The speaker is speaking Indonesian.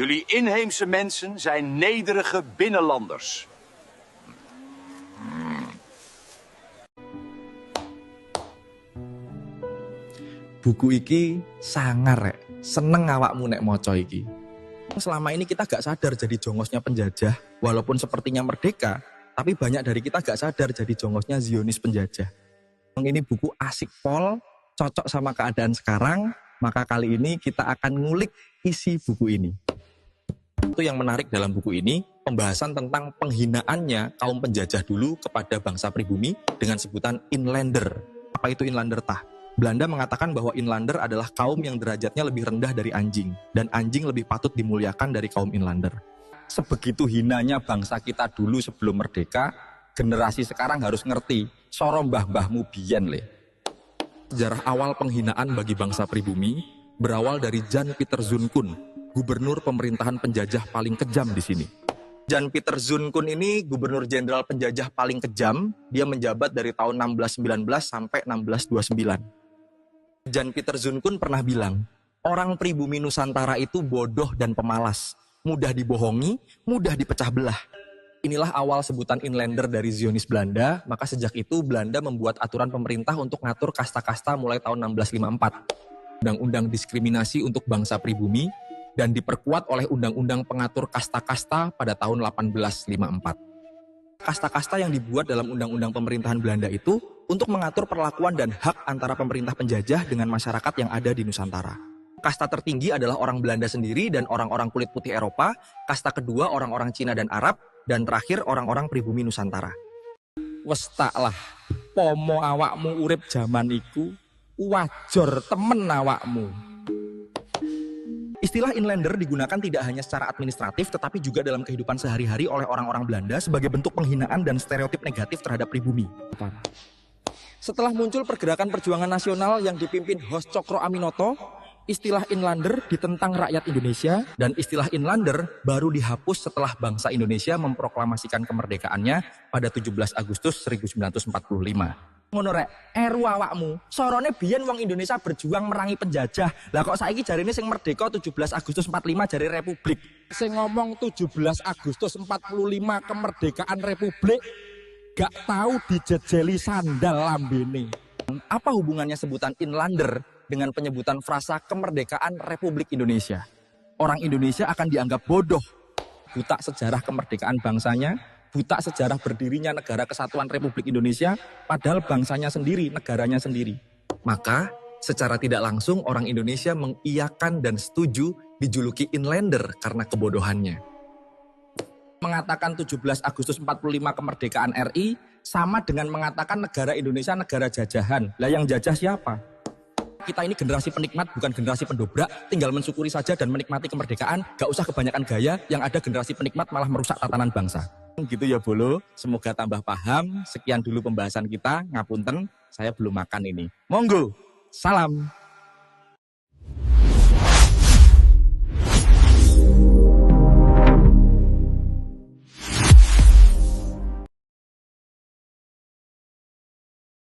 Jullie inheemse mensen zijn nederige binnenlanders. Buku iki sangar rek, seneng awakmu nek maca iki. Selama ini kita gak sadar jadi jongosnya penjajah, walaupun sepertinya merdeka, tapi banyak dari kita gak sadar jadi jongosnya Zionis penjajah. Ini buku asik pol, cocok sama keadaan sekarang, maka kali ini kita akan ngulik isi buku ini. Itu yang menarik dalam buku ini, pembahasan tentang penghinaannya kaum penjajah dulu kepada bangsa pribumi dengan sebutan inlander. Apa itu inlander tah? Belanda mengatakan bahwa inlander adalah kaum yang derajatnya lebih rendah dari anjing, dan anjing lebih patut dimuliakan dari kaum inlander. Sebegitu hinanya bangsa kita dulu sebelum merdeka, generasi sekarang harus ngerti, soro mbah-mbahmu biyen le. Sejarah awal penghinaan bagi bangsa pribumi berawal dari Jan Pieter Zoon-Koon, gubernur pemerintahan penjajah paling kejam di sini. Jan Pieter Zoon-Koon ini gubernur jenderal penjajah paling kejam, dia menjabat dari tahun 1619 sampai 1629. Jan Pieter Zoon-Koon pernah bilang, orang pribumi Nusantara itu bodoh dan pemalas, mudah dibohongi, mudah dipecah belah. Inilah awal sebutan inlander dari Zionis Belanda, maka sejak itu Belanda membuat aturan pemerintah untuk ngatur kasta-kasta mulai tahun 1654. Undang-undang diskriminasi untuk bangsa pribumi, dan diperkuat oleh undang-undang pengatur kasta-kasta pada tahun 1854. Kasta-kasta yang dibuat dalam undang-undang pemerintahan Belanda itu untuk mengatur perlakuan dan hak antara pemerintah penjajah dengan masyarakat yang ada di Nusantara. Kasta tertinggi adalah orang Belanda sendiri dan orang-orang kulit putih Eropa, kasta kedua orang-orang Cina dan Arab, dan terakhir orang-orang pribumi Nusantara. Wes taklah, pomo awakmu urip jaman iku, wajor temen awakmu. Istilah inlander digunakan tidak hanya secara administratif tetapi juga dalam kehidupan sehari-hari oleh orang-orang Belanda sebagai bentuk penghinaan dan stereotip negatif terhadap pribumi. Setelah muncul pergerakan perjuangan nasional yang dipimpin Hos Cokro Aminoto, istilah inlander ditentang rakyat Indonesia dan istilah inlander baru dihapus setelah bangsa Indonesia memproklamasikan kemerdekaannya pada 17 Agustus 1945. Ngono rek, eru awakmu, sorone biyen wong Indonesia berjuang merangi penjajah. Lah kok saiki jarine sing merdeka 17 Agustus 45 jari Republik. Sing ngomong 17 Agustus 45 kemerdekaan Republik gak tahu dijejeli sandal lambene. Apa hubungannya sebutan inlander dengan penyebutan frasa kemerdekaan Republik Indonesia? Orang Indonesia akan dianggap bodoh, buta sejarah kemerdekaan bangsanya, buta sejarah berdirinya negara kesatuan Republik Indonesia, padahal bangsanya sendiri, negaranya sendiri. Maka, secara tidak langsung orang Indonesia mengiyakan dan setuju dijuluki inlander karena kebodohannya. Mengatakan 17 Agustus 45 kemerdekaan RI sama dengan mengatakan negara Indonesia negara jajahan. Lah yang jajah siapa? Kita ini generasi penikmat bukan generasi pendobrak, tinggal mensyukuri saja dan menikmati kemerdekaan, gak usah kebanyakan gaya, yang ada generasi penikmat malah merusak tatanan bangsa. Gitu ya Bolo, semoga tambah paham. Sekian dulu pembahasan kita, ngapunten, saya belum makan ini. Monggo, salam.